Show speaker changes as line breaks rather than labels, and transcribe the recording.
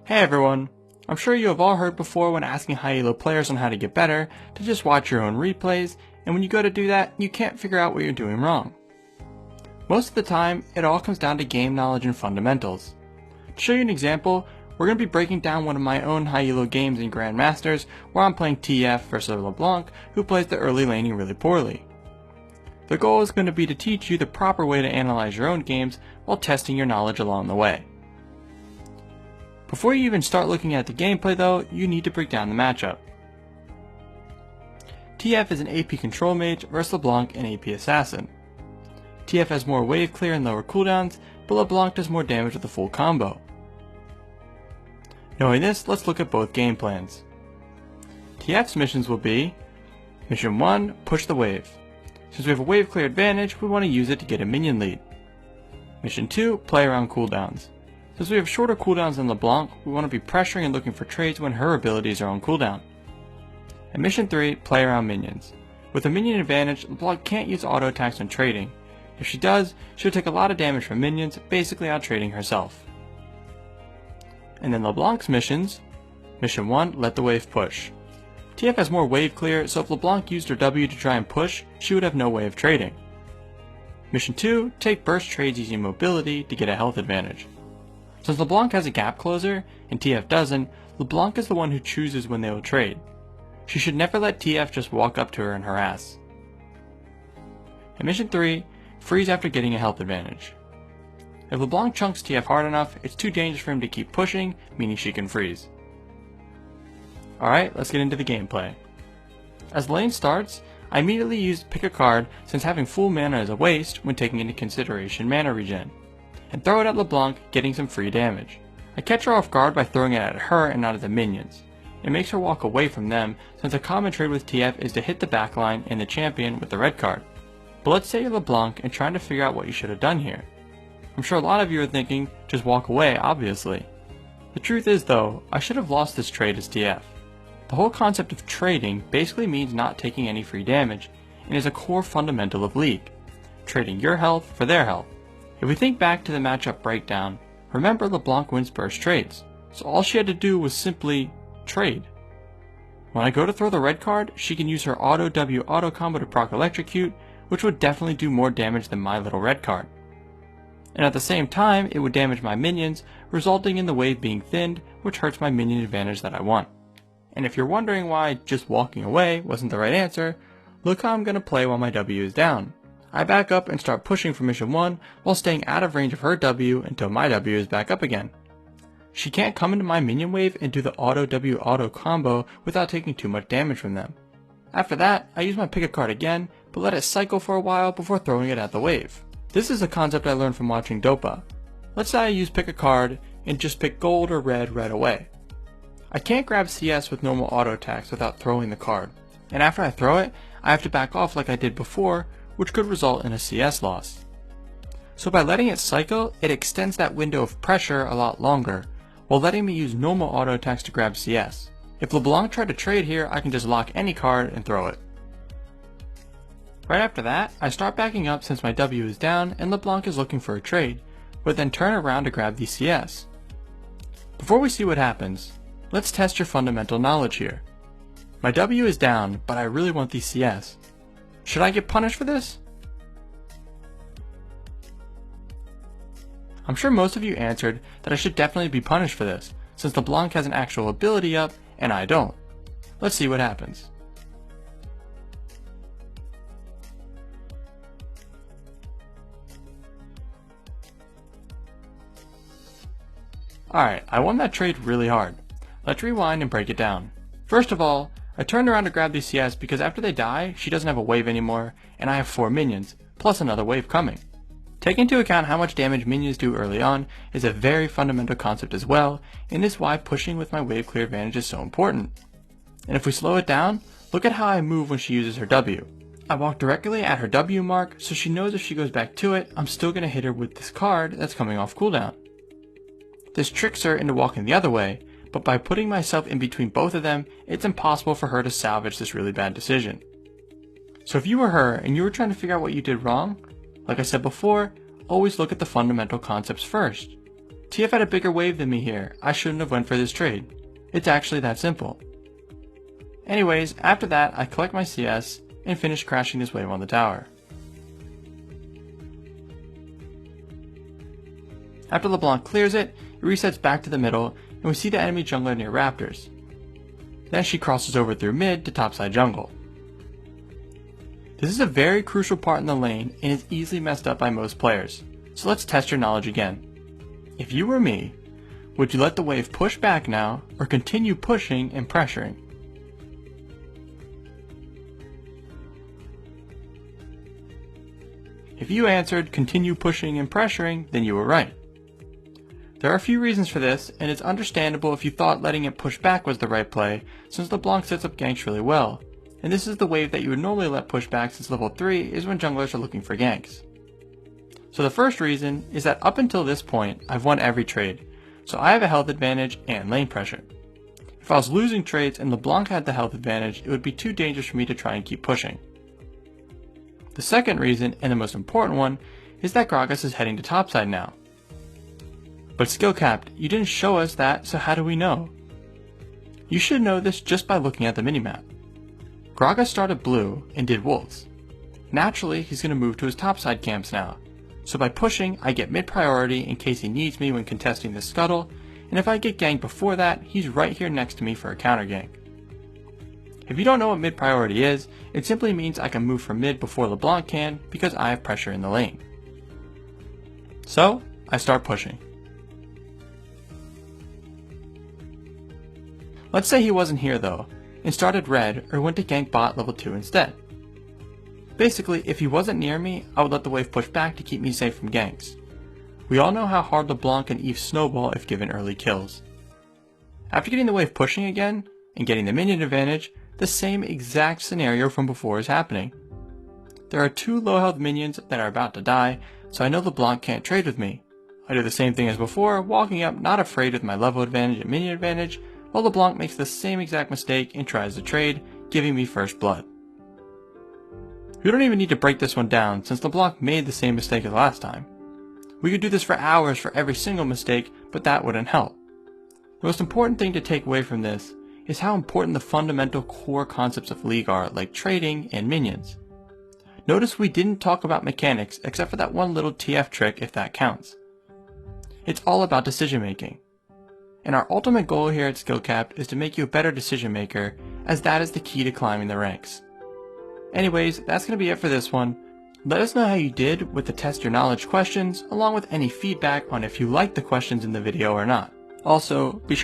Hey everyone! I'm sure you have all heard before when asking high elo players on how to get better to just watch your own replays, and when you go to do that, you can't figure out what you're doing wrong. Most of the time, it all comes down to game knowledge and fundamentals. To show you an example, we're going to be breaking down one of my own high elo games in Grandmasters where I'm playing TF versus LeBlanc, who plays the early laning really poorly. The goal is going to be to teach you the proper way to analyze your own games while testing your knowledge along the way. Before you even start looking at the gameplay though, you need to break down the matchup. TF is an AP control mage versus LeBlanc, an AP assassin. TF has more wave clear and lower cooldowns, but LeBlanc does more damage with the full combo. Knowing this, let's look at both game plans. TF's missions will be: Mission 1, push the wave. Since we have a wave clear advantage, we want to use it to get a minion lead. Mission 2, play around cooldowns. Since we have shorter cooldowns than LeBlanc, we want to be pressuring and looking for trades when her abilities are on cooldown. And Mission 3, play around minions. With a minion advantage, LeBlanc can't use auto attacks when trading. If she does, she'll take a lot of damage from minions, basically out trading herself. And then LeBlanc's missions. Mission 1, let the wave push. TF has more wave clear, so if LeBlanc used her W to try and push, she would have no way of trading. Mission 2, take burst trades using mobility to get a health advantage. Since LeBlanc has a gap closer, and TF doesn't, LeBlanc is the one who chooses when they will trade. She should never let TF just walk up to her and harass. And Mission 3, freeze after getting a health advantage. If LeBlanc chunks TF hard enough, it's too dangerous for him to keep pushing, meaning she can freeze. Alright, let's get into the gameplay. As the lane starts, I immediately used pick a card since having full mana is a waste when taking into consideration mana regen, and throw it at LeBlanc, getting some free damage. I catch her off guard by throwing it at her and not at the minions. It makes her walk away from them since a common trade with TF is to hit the backline and the champion with the red card. But let's say you're LeBlanc and trying to figure out what you should have done here. I'm sure a lot of you are thinking, just walk away, obviously. The truth is though, I should have lost this trade as TF. The whole concept of trading basically means not taking any free damage, and is a core fundamental of League. Trading your health for their health. If we think back to the matchup breakdown, remember LeBlanc wins burst trades, so all she had to do was simply trade. When I go to throw the red card, she can use her auto W auto combo to proc electrocute, which would definitely do more damage than my little red card. And at the same time, it would damage my minions, resulting in the wave being thinned, which hurts my minion advantage that I want. And if you're wondering why just walking away wasn't the right answer, look how I'm going to play while my W is down. I back up and start pushing for Mission 1 while staying out of range of her W until my W is back up again. She can't come into my minion wave and do the auto W auto combo without taking too much damage from them. After that, I use my pick a card again, but let it cycle for a while before throwing it at the wave. This is a concept I learned from watching Dopa. Let's say I use pick a card and just pick gold or red right away. I can't grab CS with normal auto attacks without throwing the card, and after I throw it, I have to back off like I did before, which could result in a CS loss. So by letting it cycle, it extends that window of pressure a lot longer, while letting me use normal auto attacks to grab CS. If LeBlanc tried to trade here, I can just lock any card and throw it. Right after that, I start backing up since my W is down and LeBlanc is looking for a trade, but then turn around to grab the CS. Before we see what happens, let's test your fundamental knowledge here. My W is down, but I really want the CS. Should I get punished for this? I'm sure most of you answered that I should definitely be punished for this, since LeBlanc has an actual ability up and I don't. Let's see what happens. Alright, I won that trade really hard. Let's rewind and break it down. First of all, I turned around to grab the CS because after they die, she doesn't have a wave anymore, and I have 4 minions, plus another wave coming. Take into account how much damage minions do early on is a very fundamental concept as well, and is why pushing with my wave clear advantage is so important. And if we slow it down, look at how I move when she uses her W. I walk directly at her W mark, so she knows if she goes back to it, I'm still going to hit her with this card that's coming off cooldown. This tricks her into walking the other way, but by putting myself in between both of them, it's impossible for her to salvage this really bad decision. So if you were her and you were trying to figure out what you did wrong, like I said before, always look at the fundamental concepts first. TF had a bigger wave than me here, I shouldn't have went for this trade. It's actually that simple. Anyways, after that I collect my CS and finish crashing this wave on the tower. After LeBlanc clears it, it resets back to the middle and we see the enemy jungler near Raptors. Then she crosses over through mid to topside jungle. This is a very crucial part in the lane and is easily messed up by most players, so let's test your knowledge again. If you were me, would you let the wave push back now or continue pushing and pressuring? If you answered continue pushing and pressuring, then you were right. There are a few reasons for this, and it's understandable if you thought letting it push back was the right play, since LeBlanc sets up ganks really well, and this is the wave that you would normally let push back since level 3 is when junglers are looking for ganks. So the first reason is that up until this point, I've won every trade, so I have a health advantage and lane pressure. If I was losing trades and LeBlanc had the health advantage, it would be too dangerous for me to try and keep pushing. The second reason, and the most important one, is that Gragas is heading to topside now. But skill capped, you didn't show us that, so how do we know? You should know this just by looking at the minimap. Gragas started blue and did wolves. Naturally, he's going to move to his topside camps now, so by pushing, I get mid priority in case he needs me when contesting the scuttle, and if I get ganked before that, he's right here next to me for a counter gank. If you don't know what mid priority is, it simply means I can move from mid before LeBlanc can because I have pressure in the lane. So, I start pushing. Let's say he wasn't here though, and started red or went to gank bot level 2 instead. Basically, if he wasn't near me, I would let the wave push back to keep me safe from ganks. We all know how hard LeBlanc and Eve snowball if given early kills. After getting the wave pushing again, and getting the minion advantage, the same exact scenario from before is happening. There are 2 low health minions that are about to die, so I know LeBlanc can't trade with me. I do the same thing as before, walking up not afraid with my level advantage and minion advantage, while LeBlanc makes the same exact mistake and tries to trade, giving me first blood. We don't even need to break this one down since LeBlanc made the same mistake as last time. We could do this for hours for every single mistake, but that wouldn't help. The most important thing to take away from this is how important the fundamental core concepts of League are, like trading and minions. Notice we didn't talk about mechanics except for that one little TF trick if that counts. It's all about decision making. And our ultimate goal here at SkillCapped is to make you a better decision maker, as that is the key to climbing the ranks. Anyways, that's going to be it for this one. Let us know how you did with the test your knowledge questions, along with any feedback on if you liked the questions in the video or not. Also, be sure to